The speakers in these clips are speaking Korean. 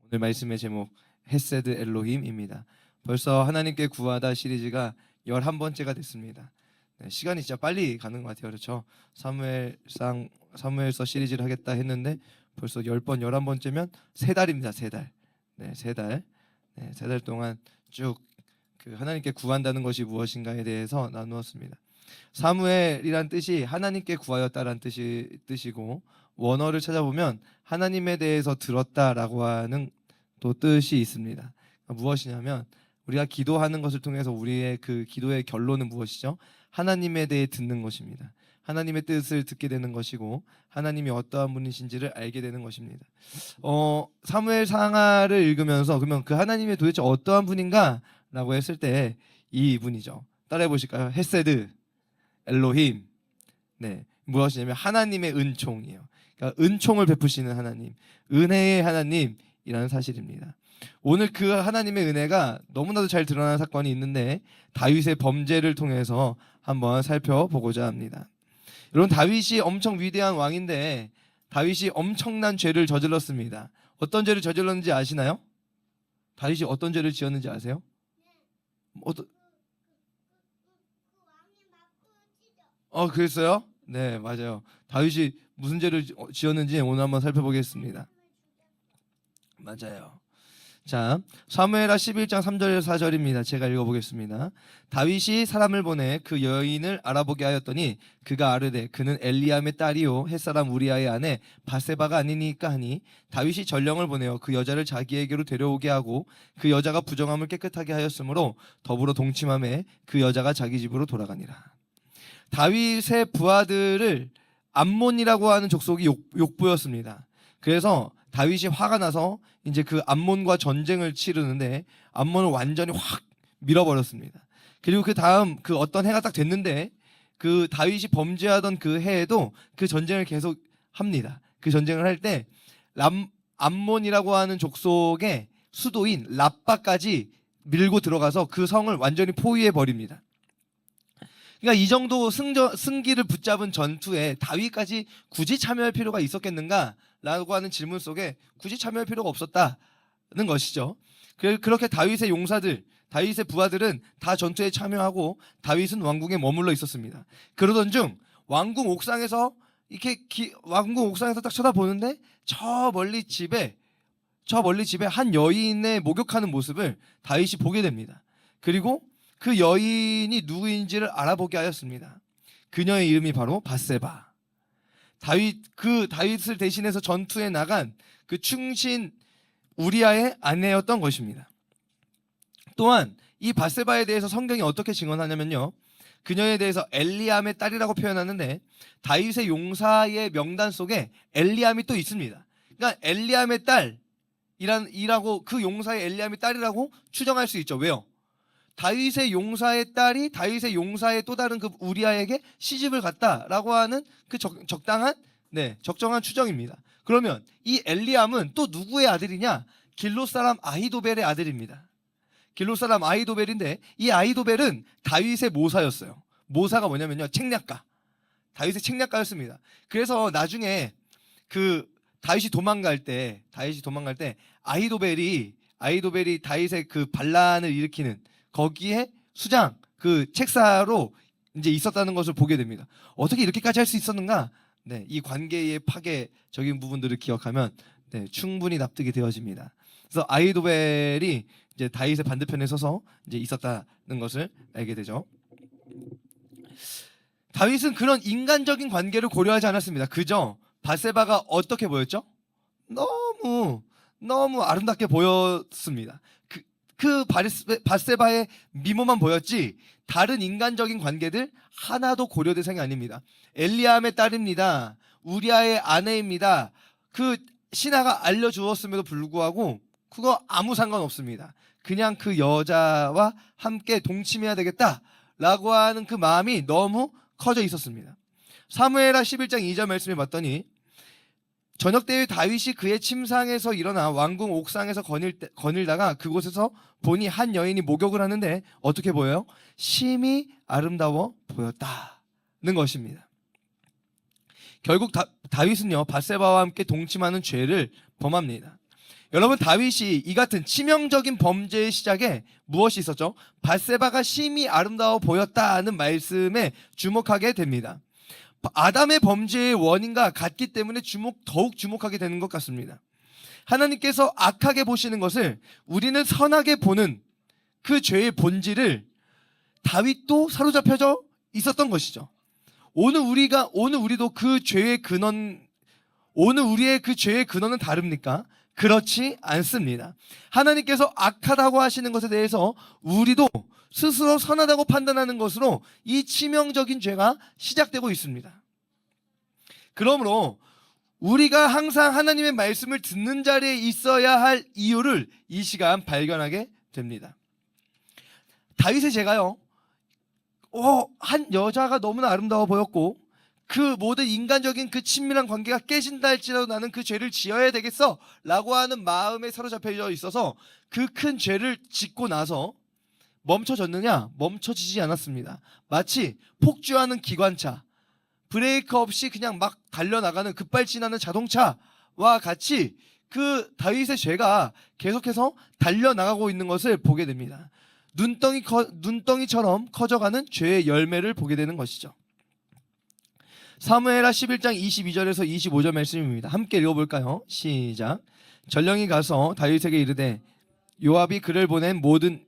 오늘 말씀의 제목 헤세드 엘로힘입니다. 벌써 하나님께 구하다 시리즈가 11번째가 됐습니다. 네, 시간이 진짜 빨리 가는 것 같아요. 그렇죠? 사무엘서 시리즈를 하겠다 했는데 벌써 10번, 11번째면 3달입니다. 3달. 네, 3달. 네, 3달 동안 쭉 그 하나님께 구한다는 것이 무엇인가에 대해서 나누었습니다. 사무엘이란 뜻이 하나님께 구하였다라는 뜻이고, 원어를 찾아보면 하나님에 대해서 들었다라고 하는 또 뜻이 있습니다. 무엇이냐면 우리가 기도하는 것을 통해서 우리의 그 기도의 결론은 무엇이죠? 하나님에 대해 듣는 것입니다. 하나님의 뜻을 듣게 되는 것이고 하나님이 어떠한 분이신지를 알게 되는 것입니다. 사무엘 상하를 읽으면서 그러면 그 하나님이 도대체 어떠한 분인가라고 했을 때 이 분이죠. 따라해 보실까요? 헤세드 엘로힘. 네, 무엇이냐면 하나님의 은총이에요. 그러니까 은총을 베푸시는 하나님, 은혜의 하나님이라는 사실입니다. 오늘 그 하나님의 은혜가 너무나도 잘 드러나는 사건이 있는데 다윗의 범죄를 통해서 한번 살펴보고자 합니다. 여러분, 다윗이 엄청 위대한 왕인데 다윗이 엄청난 죄를 저질렀습니다. 어떤 죄를 저질렀는지 아시나요? 다윗이 어떤 죄를 지었는지 아세요? 그랬어요? 네, 맞아요. 다윗이 무슨 죄를 지었는지 오늘 한번 살펴보겠습니다. 맞아요. 자, 사무엘하 11장 3절 4절입니다. 제가 읽어보겠습니다. 다윗이 사람을 보내 그 여인을 알아보게 하였더니 그가 아르되 그는 엘리암의 딸이요 햇사람 우리아의 아내 바세바가 아니니까 하니 다윗이 전령을 보내어 그 여자를 자기에게로 데려오게 하고 그 여자가 부정함을 깨끗하게 하였으므로 더불어 동침함에 그 여자가 자기 집으로 돌아가니라. 다윗의 부하들을 암몬이라고 하는 족속이 욕보였습니다. 그래서 다윗이 화가 나서 이제 그 암몬과 전쟁을 치르는데 암몬을 완전히 확 밀어버렸습니다. 그리고 그 다음 그 어떤 해가 딱 됐는데 그 다윗이 범죄하던 그 해에도 그 전쟁을 계속 합니다. 그 전쟁을 할 때 암몬이라고 하는 족속의 수도인 라빠까지 밀고 들어가서 그 성을 완전히 포위해 버립니다. 그러니까 이 정도 승기를 붙잡은 전투에 다윗까지 굳이 참여할 필요가 있었겠는가? 라고 하는 질문 속에 굳이 참여할 필요가 없었다는 것이죠. 그렇게 다윗의 용사들, 다윗의 부하들은 다 전투에 참여하고 다윗은 왕궁에 머물러 있었습니다. 그러던 중 왕궁 옥상에서 왕궁 옥상에서 딱 쳐다보는데 저 멀리 집에 한 여인의 목욕하는 모습을 다윗이 보게 됩니다. 그리고 그 여인이 누구인지를 알아보게 하였습니다. 그녀의 이름이 바로 바세바. 다윗을 대신해서 전투에 나간 그 충신 우리아의 아내였던 것입니다. 또한 이 바세바에 대해서 성경이 어떻게 증언하냐면요, 그녀에 대해서 엘리암의 딸이라고 표현하는데 다윗의 용사의 명단 속에 엘리암이 또 있습니다. 그러니까 엘리암의 딸이라고, 그 용사의 엘리암의 딸이라고 추정할 수 있죠. 왜요? 다윗의 용사의 딸이 다윗의 용사의 또 다른 그 우리아에게 시집을 갔다라고 하는 그 적정한 추정입니다. 그러면 이 엘리암은 또 누구의 아들이냐? 길롯 사람 아히도벨의 아들입니다. 길롯 사람 아히도벨인데 이 아히도벨은 다윗의 모사였어요. 모사가 뭐냐면요, 책략가. 다윗의 책략가였습니다. 그래서 나중에 그 다윗이 도망갈 때 아히도벨이 다윗의 그 반란을 일으키는 거기에 수장, 그 책사로 이제 있었다는 것을 보게 됩니다. 어떻게 이렇게까지 할 수 있었는가? 네, 이 관계의 파괴적인 부분들을 기억하면 충분히 납득이 되어집니다. 그래서 아히도벨이 이제 다윗의 반대편에 서서 이제 있었다는 것을 알게 되죠. 다윗은 그런 인간적인 관계를 고려하지 않았습니다. 그저 바세바가 어떻게 보였죠? 너무 아름답게 보였습니다. 그 바세바의 미모만 보였지 다른 인간적인 관계들 하나도 고려 대상이 아닙니다. 엘리암의 딸입니다. 우리아의 아내입니다. 그 신하가 알려주었음에도 불구하고 그거 아무 상관없습니다. 그냥 그 여자와 함께 동침해야 되겠다라고 하는 그 마음이 너무 커져 있었습니다. 사무엘하 11장 2절 말씀을 봤더니 저녁 때에 다윗이 그의 침상에서 일어나 왕궁 옥상에서 거닐다가 그곳에서 보니 한 여인이 목욕을 하는데 어떻게 보여요? 심히 아름다워 보였다는 것입니다. 결국 다윗은요 바세바와 함께 동침하는 죄를 범합니다. 여러분, 다윗이 이 같은 치명적인 범죄의 시작에 무엇이 있었죠? 밧세바가 심히 아름다워 보였다는 말씀에 주목하게 됩니다. 아담의 범죄의 원인과 같기 때문에 더욱 주목하게 되는 것 같습니다. 하나님께서 악하게 보시는 것을 우리는 선하게 보는 그 죄의 본질을 다윗도 사로잡혀져 있었던 것이죠. 오늘 우리도 그 죄의 근원, 오늘 우리의 그 죄의 근원은 다릅니까? 그렇지 않습니다. 하나님께서 악하다고 하시는 것에 대해서 우리도 스스로 선하다고 판단하는 것으로 이 치명적인 죄가 시작되고 있습니다. 그러므로 우리가 항상 하나님의 말씀을 듣는 자리에 있어야 할 이유를 이 시간 발견하게 됩니다. 다윗의 죄가요, 한 여자가 너무나 아름다워 보였고 그 모든 인간적인 그 친밀한 관계가 깨진다 할지라도 나는 그 죄를 지어야 되겠어 라고 하는 마음에 사로잡혀 있어서 그 큰 죄를 짓고 나서 멈춰졌느냐? 멈춰지지 않았습니다. 마치 폭주하는 기관차, 브레이크 없이 그냥 막 달려나가는 급발진하는 자동차와 같이 그 다윗의 죄가 계속해서 달려나가고 있는 것을 보게 됩니다. 눈덩이처럼 커져가는 죄의 열매를 보게 되는 것이죠. 사무엘하 11장 22절에서 25절 말씀입니다. 함께 읽어볼까요? 시작. 전령이 가서 다윗에게 이르되 요압이 그를 보낸 모든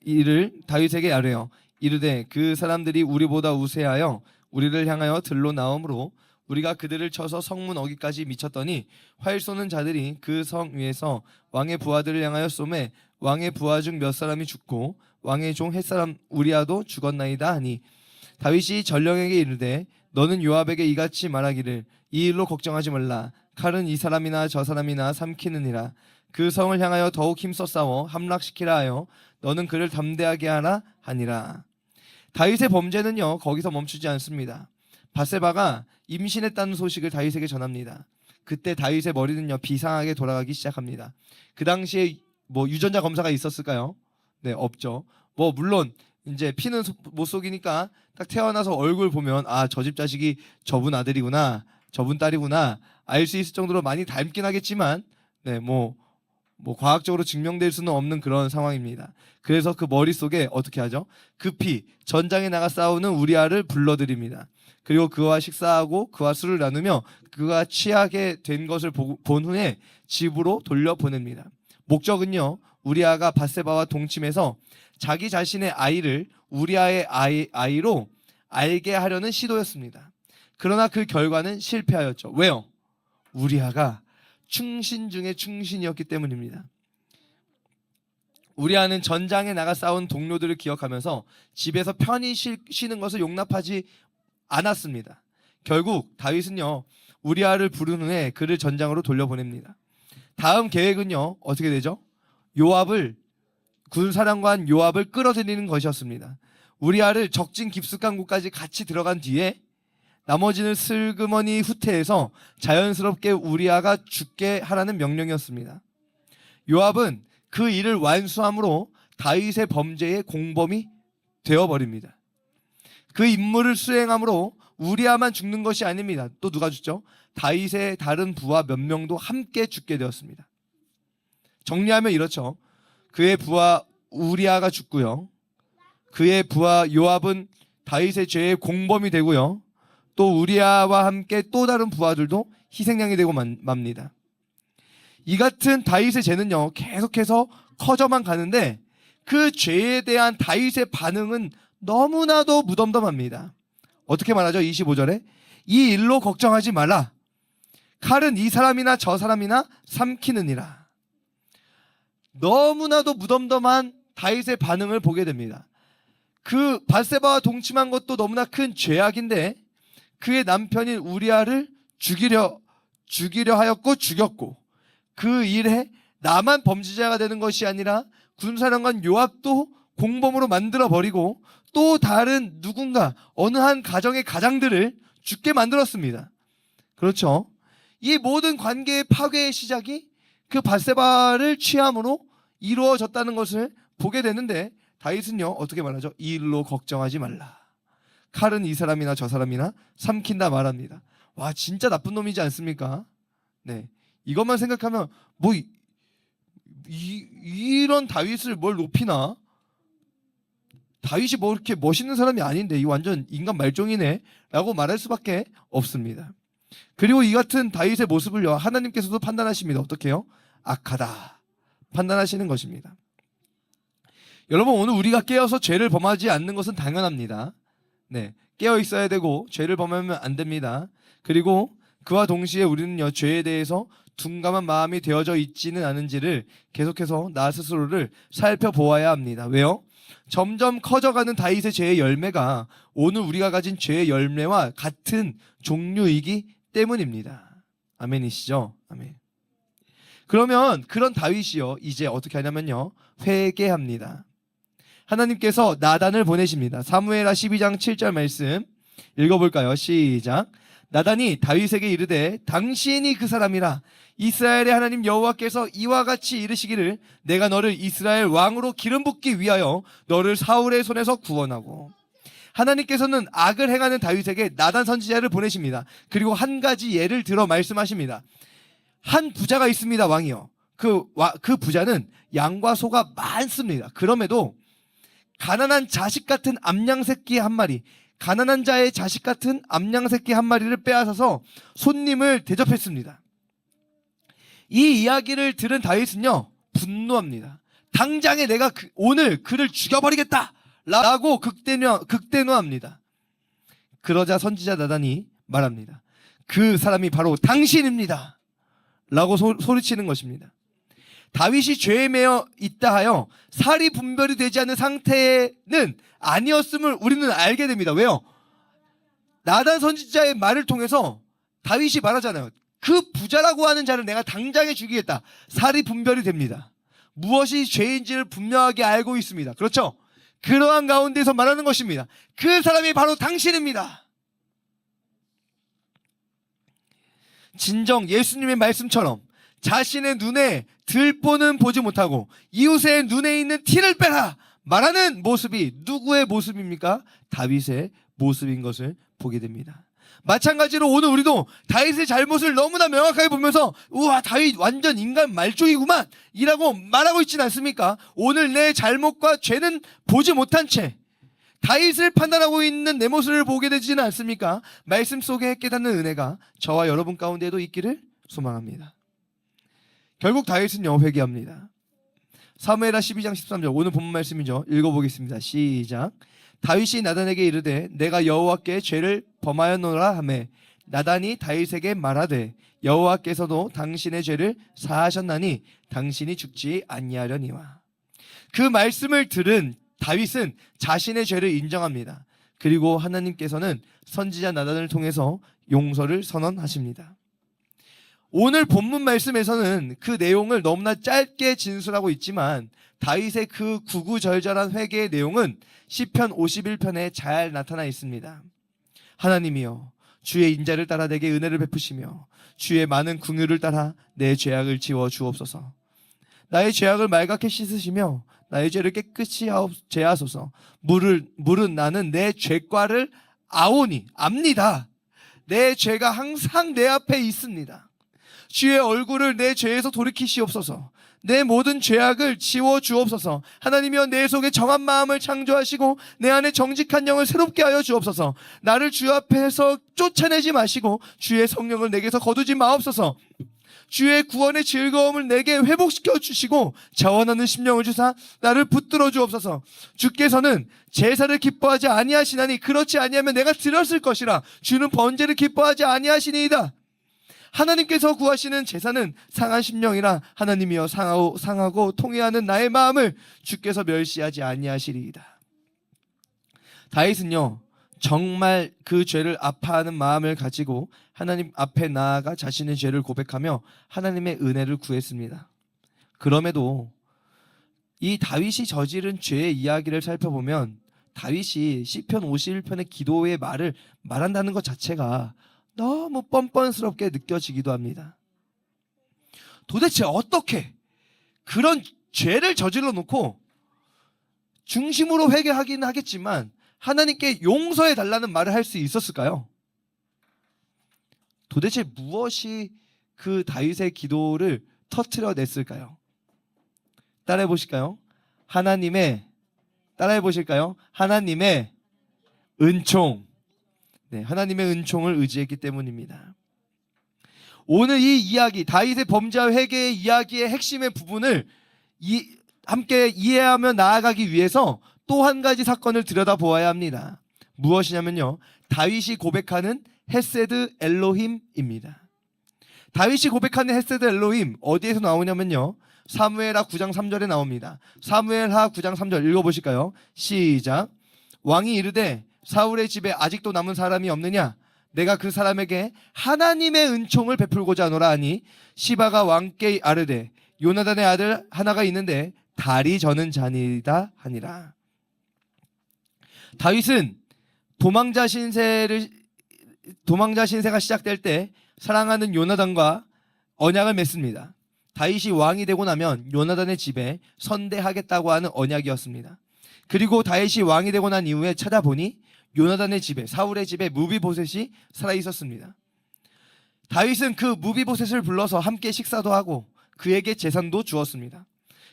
일을 다윗에게 아뢰어 이르되 그 사람들이 우리보다 우세하여 우리를 향하여 들로 나오므로 우리가 그들을 쳐서 성문 어기까지 미쳤더니 활 쏘는 자들이 그 성 위에서 왕의 부하들을 향하여 쏘매 왕의 부하 중 몇 사람이 죽고 왕의 종 햇사람 우리아도 죽었나이다 하니 다윗이 전령에게 이르되 너는 요압에게 이같이 말하기를 이 일로 걱정하지 말라. 칼은 이 사람이나 저 사람이나 삼키느니라. 그 성을 향하여 더욱 힘써 싸워 함락시키라 하여 너는 그를 담대하게 하라 하니라. 다윗의 범죄는요 거기서 멈추지 않습니다. 밧세바가 임신했다는 소식을 다윗에게 전합니다. 그때 다윗의 머리는요 비상하게 돌아가기 시작합니다. 그 당시에 뭐 유전자 검사가 있었을까요? 네, 없죠. 뭐 물론 이제 피는 못 속이니까 딱 태어나서 얼굴 보면 아, 저 집 자식이 저분 아들이구나, 저분 딸이구나 알 수 있을 정도로 많이 닮긴 하겠지만 네, 뭐 과학적으로 증명될 수는 없는 그런 상황입니다. 그래서 그 머릿속에 어떻게 하죠? 급히 전장에 나가 싸우는 우리아를 불러들입니다. 그리고 그와 식사하고 그와 술을 나누며 그가 취하게 된 것을 본 후에 집으로 돌려보냅니다. 목적은요, 우리아가 밧세바와 동침해서 자기 자신의 아이를 우리아의 아이로 알게 하려는 시도였습니다. 그러나 그 결과는 실패하였죠. 왜요? 우리아가 충신 중에 충신이었기 때문입니다. 우리아는 전장에 나가 싸운 동료들을 기억하면서 집에서 편히 쉬는 것을 용납하지 않았습니다. 결국 다윗은요 우리아를 부른 후에 그를 전장으로 돌려보냅니다. 다음 계획은요 어떻게 되죠? 군사령관 요압을 끌어들이는 것이었습니다. 우리아를 적진 깊숙한 곳까지 같이 들어간 뒤에 나머지는 슬그머니 후퇴해서 자연스럽게 우리아가 죽게 하라는 명령이었습니다. 요압은 그 일을 완수함으로 다윗의 범죄의 공범이 되어버립니다. 그 임무를 수행함으로 우리아만 죽는 것이 아닙니다. 또 누가 죽죠? 다윗의 다른 부하 몇 명도 함께 죽게 되었습니다. 정리하면 이렇죠. 그의 부하 우리아가 죽고요. 그의 부하 요압은 다윗의 죄의 공범이 되고요. 또 우리아와 함께 또 다른 부하들도 희생양이 되고 맙니다. 이 같은 다윗의 죄는요 계속해서 커져만 가는데 그 죄에 대한 다윗의 반응은 너무나도 무덤덤합니다. 어떻게 말하죠? 25절에 이 일로 걱정하지 말라. 칼은 이 사람이나 저 사람이나 삼키느니라. 너무나도 무덤덤한 다윗의 반응을 보게 됩니다. 그 밧세바와 동침한 것도 너무나 큰 죄악인데 그의 남편인 우리아를 죽이려 하였고 죽였고 그 일에 나만 범죄자가 되는 것이 아니라 군사령관 요압도 공범으로 만들어버리고 또 다른 누군가 어느 한 가정의 가장들을 죽게 만들었습니다. 그렇죠. 이 모든 관계의 파괴의 시작이 그 밧세바를 취함으로 이루어졌다는 것을 보게 되는데 다윗은요 어떻게 말하죠? 이 일로 걱정하지 말라. 칼은 이 사람이나 저 사람이나 삼킨다 말합니다. 와 진짜 나쁜 놈이지 않습니까? 네, 이것만 생각하면 뭐 이런 다윗을 뭘 높이나? 다윗이 뭐 이렇게 멋있는 사람이 아닌데 이 완전 인간 말종이네 라고 말할 수밖에 없습니다. 그리고 이 같은 다윗의 모습을요, 하나님께서도 판단하십니다. 어떻게 해요? 악하다 판단하시는 것입니다. 여러분, 오늘 우리가 깨어서 죄를 범하지 않는 것은 당연합니다. 네, 깨어 있어야 되고 죄를 범하면 안 됩니다. 그리고 그와 동시에 우리는요, 죄에 대해서 둔감한 마음이 되어져 있지는 않은지를 계속해서 나 스스로를 살펴보아야 합니다. 왜요? 점점 커져가는 다윗의 죄의 열매가 오늘 우리가 가진 죄의 열매와 같은 종류이기 때문입니다. 아멘이시죠? 아멘. 그러면 그런 다윗이요, 이제 어떻게 하냐면요, 회개합니다. 하나님께서 나단을 보내십니다. 사무엘하 12장 7절 말씀 읽어볼까요? 시작. 나단이 다윗에게 이르되 당신이 그 사람이라. 이스라엘의 하나님 여호와께서 이와 같이 이르시기를 내가 너를 이스라엘 왕으로 기름 붓기 위하여 너를 사울의 손에서 구원하고. 하나님께서는 악을 행하는 다윗에게 나단 선지자를 보내십니다. 그리고 한 가지 예를 들어 말씀하십니다. 한 부자가 있습니다. 왕이요. 그 부자는 양과 소가 많습니다. 그럼에도 가난한 자식 같은 암양 새끼 한 마리, 가난한 자의 자식 같은 암양 새끼 한 마리를 빼앗아서 손님을 대접했습니다. 이 이야기를 들은 다윗은요, 분노합니다. 당장에 내가 오늘 그를 죽여버리겠다 라고 극대노합니다. 그러자 선지자 나단이 말합니다. 그 사람이 바로 당신입니다 라고 소리치는 것입니다. 다윗이 죄에 매여 있다 하여 살이 분별이 되지 않는 상태는 아니었음을 우리는 알게 됩니다. 왜요? 나단 선지자의 말을 통해서 다윗이 말하잖아요. 그 부자라고 하는 자를 내가 당장에 죽이겠다. 살이 분별이 됩니다. 무엇이 죄인지를 분명하게 알고 있습니다. 그렇죠? 그러한 가운데서 말하는 것입니다. 그 사람이 바로 당신입니다. 진정 예수님의 말씀처럼 자신의 눈에 들보는 보지 못하고 이웃의 눈에 있는 티를 빼라 말하는 모습이 누구의 모습입니까? 다윗의 모습인 것을 보게 됩니다. 마찬가지로 오늘 우리도 다윗의 잘못을 너무나 명확하게 보면서 우와, 다윗 완전 인간 말종이구만 이라고 말하고 있지는 않습니까? 오늘 내 잘못과 죄는 보지 못한 채 다윗을 판단하고 있는 내 모습을 보게 되지는 않습니까? 말씀 속에 깨닫는 은혜가 저와 여러분 가운데도 있기를 소망합니다. 결국 다윗은요, 회개합니다. 사무엘하 12장 13절 오늘 본문 말씀이죠. 읽어보겠습니다. 시작. 다윗이 나단에게 이르되 내가 여호와께 죄를 범하였노라 하매 나단이 다윗에게 말하되 여호와께서도 당신의 죄를 사하셨나니 당신이 죽지 아니하려니와. 그 말씀을 들은 다윗은 자신의 죄를 인정합니다. 그리고 하나님께서는 선지자 나단을 통해서 용서를 선언하십니다. 오늘 본문 말씀에서는 그 내용을 너무나 짧게 진술하고 있지만 다윗의 그 구구절절한 회개의 내용은 시편 51편에 잘 나타나 있습니다. 하나님이여 주의 인자를 따라 내게 은혜를 베푸시며 주의 많은 긍휼을 따라 내 죄악을 지워 주옵소서. 나의 죄악을 말갛게 씻으시며 나의 죄를 깨끗이 제하소서. 물은 나는 내 죄과를 압니다. 내 죄가 항상 내 앞에 있습니다. 주의 얼굴을 내 죄에서 돌이키시옵소서. 내 모든 죄악을 지워 주옵소서. 하나님이여 내 속에 정한 마음을 창조하시고 내 안에 정직한 영을 새롭게 하여 주옵소서. 나를 주 앞에서 쫓아내지 마시고 주의 성령을 내게서 거두지 마옵소서. 주의 구원의 즐거움을 내게 회복시켜 주시고 자원하는 심령을 주사 나를 붙들어 주옵소서. 주께서는 제사를 기뻐하지 아니하시나니 그렇지 아니하면 내가 드렸을 것이라. 주는 번제를 기뻐하지 아니하시니이다. 하나님께서 구하시는 제사는 상한 심령이라. 하나님이여 상하고 통회하는 나의 마음을 주께서 멸시하지 아니하시리이다. 다윗은요, 정말 그 죄를 아파하는 마음을 가지고 하나님 앞에 나아가 자신의 죄를 고백하며 하나님의 은혜를 구했습니다. 그럼에도 이 다윗이 저지른 죄의 이야기를 살펴보면 다윗이 시편 51편의 기도의 말을 말한다는 것 자체가 너무 뻔뻔스럽게 느껴지기도 합니다. 도대체 어떻게 그런 죄를 저질러 놓고 중심으로 회개하기는 하겠지만 하나님께 용서해 달라는 말을 할 수 있었을까요? 도대체 무엇이 그 다윗의 기도를 터트려 냈을까요? 따라해 보실까요? 따라해 보실까요? 하나님의 은총. 네, 하나님의 은총을 의지했기 때문입니다. 오늘 이 이야기, 다윗의 범죄와 회개의 이야기의 핵심의 부분을 함께 이해하며 나아가기 위해서 또 한 가지 사건을 들여다보아야 합니다. 무엇이냐면요, 다윗이 고백하는 헤세드 엘로힘입니다. 다윗이 고백하는 헤세드 엘로힘 어디에서 나오냐면요, 사무엘하 9장 3절에 나옵니다. 사무엘하 9장 3절 읽어보실까요? 시작. 왕이 이르되 사울의 집에 아직도 남은 사람이 없느냐? 내가 그 사람에게 하나님의 은총을 베풀고자 하노라 하니 시바가 왕께 아르되 요나단의 아들 하나가 있는데 다리 저는 자니이다 하니라. 다윗은 도망자 신세가 시작될 때 사랑하는 요나단과 언약을 맺습니다. 다윗이 왕이 되고 나면 요나단의 집에 선대하겠다고 하는 언약이었습니다. 그리고 다윗이 왕이 되고 난 이후에 찾아보니 요나단의 집에, 사울의 집에 무비보셋이 살아 있었습니다. 다윗은 그 무비보셋을 불러서 함께 식사도 하고 그에게 재산도 주었습니다.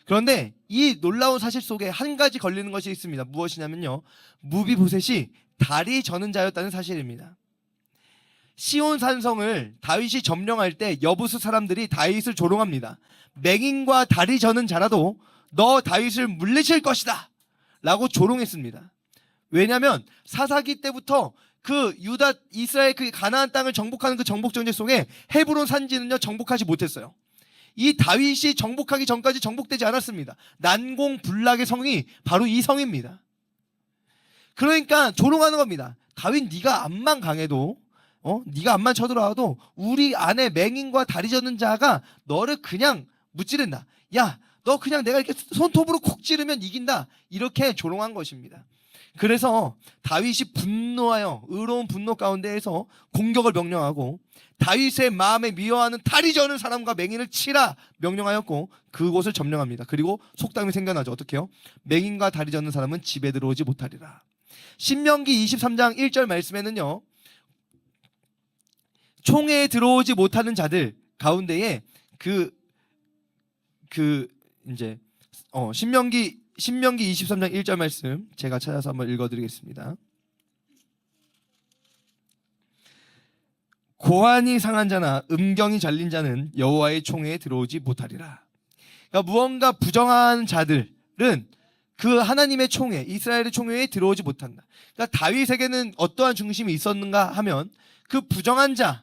그런데 이 놀라운 사실 속에 한 가지 걸리는 것이 있습니다. 무엇이냐면요, 무비보셋이 다리 저는 자였다는 사실입니다. 시온 산성을 다윗이 점령할 때 여부수 사람들이 다윗을 조롱합니다. 맹인과 다리 저는 자라도 너 다윗을 물리칠 것이다 라고 조롱했습니다. 왜냐하면 사사기 때부터 그 유다 이스라엘 그 가나안 땅을 정복하는 그 정복 전쟁 속에 헤브론 산지는요 정복하지 못했어요. 이 다윗이 정복하기 전까지 정복되지 않았습니다. 난공불락의 성이 바로 이 성입니다. 그러니까 조롱하는 겁니다. 다윗 네가 암만 강해도 네가 암만 쳐들어와도 우리 안에 맹인과 다리 젖는 자가 너를 그냥 무찌른다. 야, 너 그냥 내가 이렇게 손톱으로 콕 찌르면 이긴다. 이렇게 조롱한 것입니다. 그래서 다윗이 분노하여 의로운 분노 가운데에서 공격을 명령하고 다윗의 마음에 미워하는 다리 저는 사람과 맹인을 치라 명령하였고 그곳을 점령합니다. 그리고 속담이 생겨나죠. 어떻게 해요? 맹인과 다리 저는 사람은 집에 들어오지 못하리라. 신명기 23장 1절 말씀에는요, 총회에 들어오지 못하는 자들 가운데에 신명기 23장 1절 말씀 제가 찾아서 한번 읽어드리겠습니다. 고환이 상한 자나 음경이 잘린 자는 여호와의 총회에 들어오지 못하리라. 그러니까 무언가 부정한 자들은 그 하나님의 총회, 이스라엘의 총회에 들어오지 못한다. 그러니까 다윗에게는 어떠한 중심이 있었는가 하면 그 부정한 자,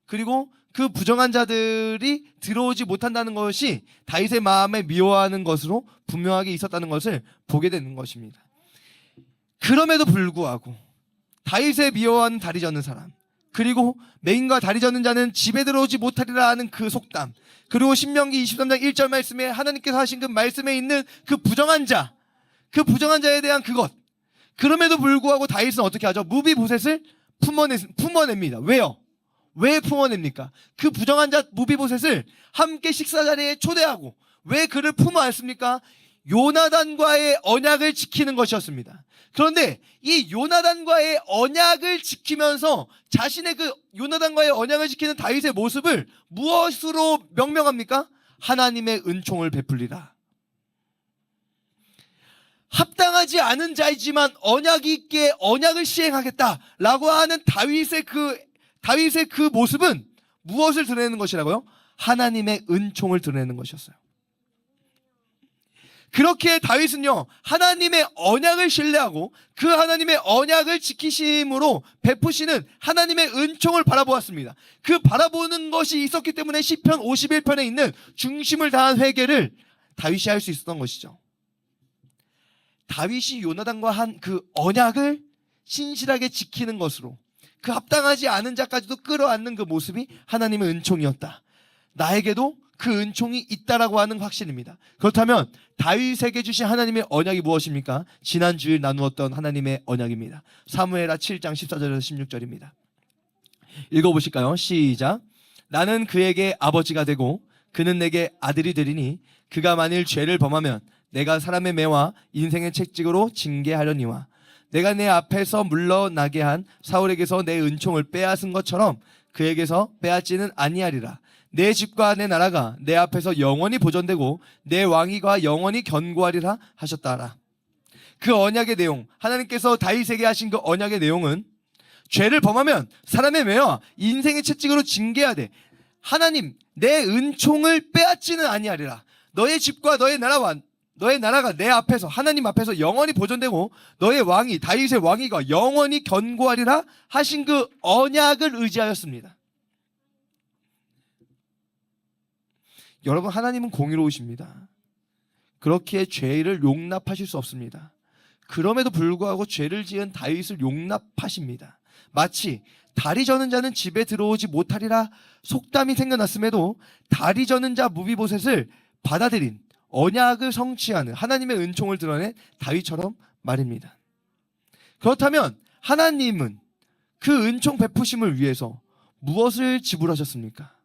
그리고 그 부정한 자들이 들어오지 못한다는 것이 다윗의 마음에 미워하는 것으로 분명하게 있었다는 것을 보게 되는 것입니다. 그럼에도 불구하고 다윗의 미워하는 다리 젖는 사람, 그리고 맹인과 다리 젖는 자는 집에 들어오지 못하리라 하는 그 속담, 그리고 신명기 23장 1절 말씀에 하나님께서 하신 그 말씀에 있는 그 부정한 자, 그 부정한 자에 대한 그것, 그럼에도 불구하고 다윗은 어떻게 하죠? 무비보셋을 품어냅니다. 왜요? 왜 품어냅니까? 그 부정한 자 무비보셋을 함께 식사 자리에 초대하고 왜 그를 품어안습니까? 요나단과의 언약을 지키는 것이었습니다. 그런데 이 요나단과의 언약을 지키면서 자신의 그 요나단과의 언약을 지키는 다윗의 모습을 무엇으로 명명합니까? 하나님의 은총을 베풀리라. 합당하지 않은 자이지만 언약이 있기에 언약을 시행하겠다라고 하는 다윗의 그 모습은 무엇을 드러내는 것이라고요? 하나님의 은총을 드러내는 것이었어요. 그렇게 다윗은요, 하나님의 언약을 신뢰하고 그 하나님의 언약을 지키심으로 베푸시는 하나님의 은총을 바라보았습니다. 그 바라보는 것이 있었기 때문에 시편 51편에 있는 중심을 다한 회개를 다윗이 할 수 있었던 것이죠. 다윗이 요나단과 한 그 언약을 신실하게 지키는 것으로 그 합당하지 않은 자까지도 끌어안는 그 모습이 하나님의 은총이었다. 나에게도 그 은총이 있다라고 하는 확신입니다. 그렇다면 다윗에게 주신 하나님의 언약이 무엇입니까? 지난주일 나누었던 하나님의 언약입니다. 사무엘하 7장 14절에서 16절입니다. 읽어보실까요? 시작. 나는 그에게 아버지가 되고 그는 내게 아들이 되리니 그가 만일 죄를 범하면 내가 사람의 매와 인생의 책찍으로 징계하려니와 내가 내 앞에서 물러나게 한 사울에게서 내 은총을 빼앗은 것처럼 그에게서 빼앗지는 아니하리라. 내 집과 내 나라가 내 앞에서 영원히 보존되고 내 왕위가 영원히 견고하리라 하셨다라. 그 언약의 내용, 하나님께서 다윗에게 하신 그 언약의 내용은 죄를 범하면 사람의 매와 인생의 채찍으로 징계해야 돼. 하나님, 내 은총을 빼앗지는 아니하리라. 너의 집과 너의 나라가 내 앞에서, 하나님 앞에서 영원히 보존되고 너의 왕이, 다윗의 왕위가 영원히 견고하리라 하신 그 언약을 의지하였습니다. 여러분, 하나님은 공의로우십니다. 그렇게 죄를 용납하실 수 없습니다. 그럼에도 불구하고 죄를 지은 다윗을 용납하십니다. 마치 다리 저는 자는 집에 들어오지 못하리라 속담이 생겨났음에도 다리 저는 자 무비보셋을 받아들인 언약을 성취하는 하나님의 은총을 드러낸 다윗처럼 말입니다. 그렇다면 하나님은 그 은총 베푸심을 위해서 무엇을 지불하셨습니까?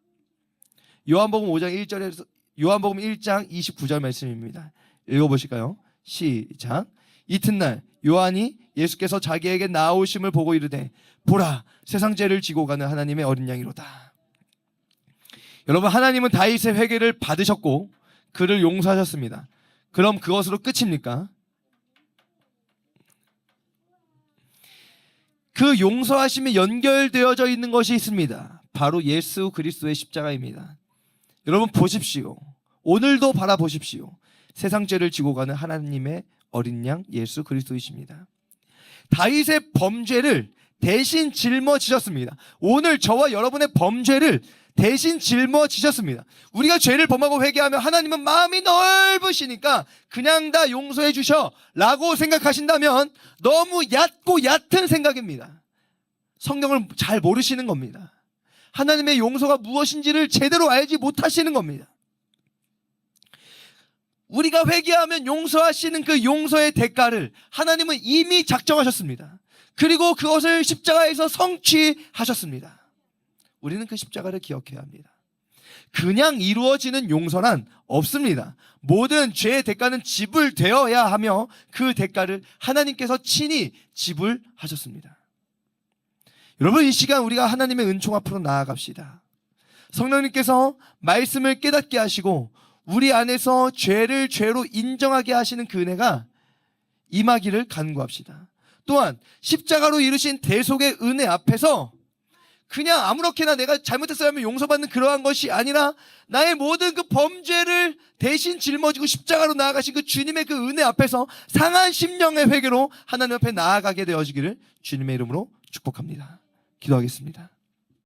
요한복음 1장 29절 말씀입니다. 읽어보실까요? 시작. 이튿날 요한이 예수께서 자기에게 나오심을 보고 이르되 보라, 세상 죄를 지고 가는 하나님의 어린 양이로다. 여러분, 하나님은 다윗의 회개를 받으셨고 그를 용서하셨습니다. 그럼 그것으로 끝입니까? 그 용서하심이 연결되어져 있는 것이 있습니다. 바로 예수 그리스도의 십자가입니다. 여러분 보십시오. 오늘도 바라보십시오. 세상 죄를 지고 가는 하나님의 어린 양 예수 그리스도이십니다. 다윗의 범죄를 대신 짊어지셨습니다. 오늘 저와 여러분의 범죄를 대신 짊어지셨습니다. 우리가 죄를 범하고 회개하면 하나님은 마음이 넓으시니까 그냥 다 용서해 주셔 라고 생각하신다면 너무 얕고 얕은 생각입니다. 성경을 잘 모르시는 겁니다. 하나님의 용서가 무엇인지를 제대로 알지 못하시는 겁니다. 우리가 회개하면 용서하시는 그 용서의 대가를 하나님은 이미 작정하셨습니다. 그리고 그것을 십자가에서 성취하셨습니다. 우리는 그 십자가를 기억해야 합니다. 그냥 이루어지는 용서란 없습니다. 모든 죄의 대가는 지불되어야 하며 그 대가를 하나님께서 친히 지불하셨습니다. 여러분, 이 시간 우리가 하나님의 은총 앞으로 나아갑시다. 성령님께서 말씀을 깨닫게 하시고 우리 안에서 죄를 죄로 인정하게 하시는 그 은혜가 임하기를 간구합시다. 또한 십자가로 이루신 대속의 은혜 앞에서 그냥 아무렇게나 내가 잘못했어야 하면 용서받는 그러한 것이 아니라 나의 모든 그 범죄를 대신 짊어지고 십자가로 나아가신 그 주님의 그 은혜 앞에서 상한 심령의 회개로 하나님 앞에 나아가게 되어지기를 주님의 이름으로 축복합니다. 기도하겠습니다.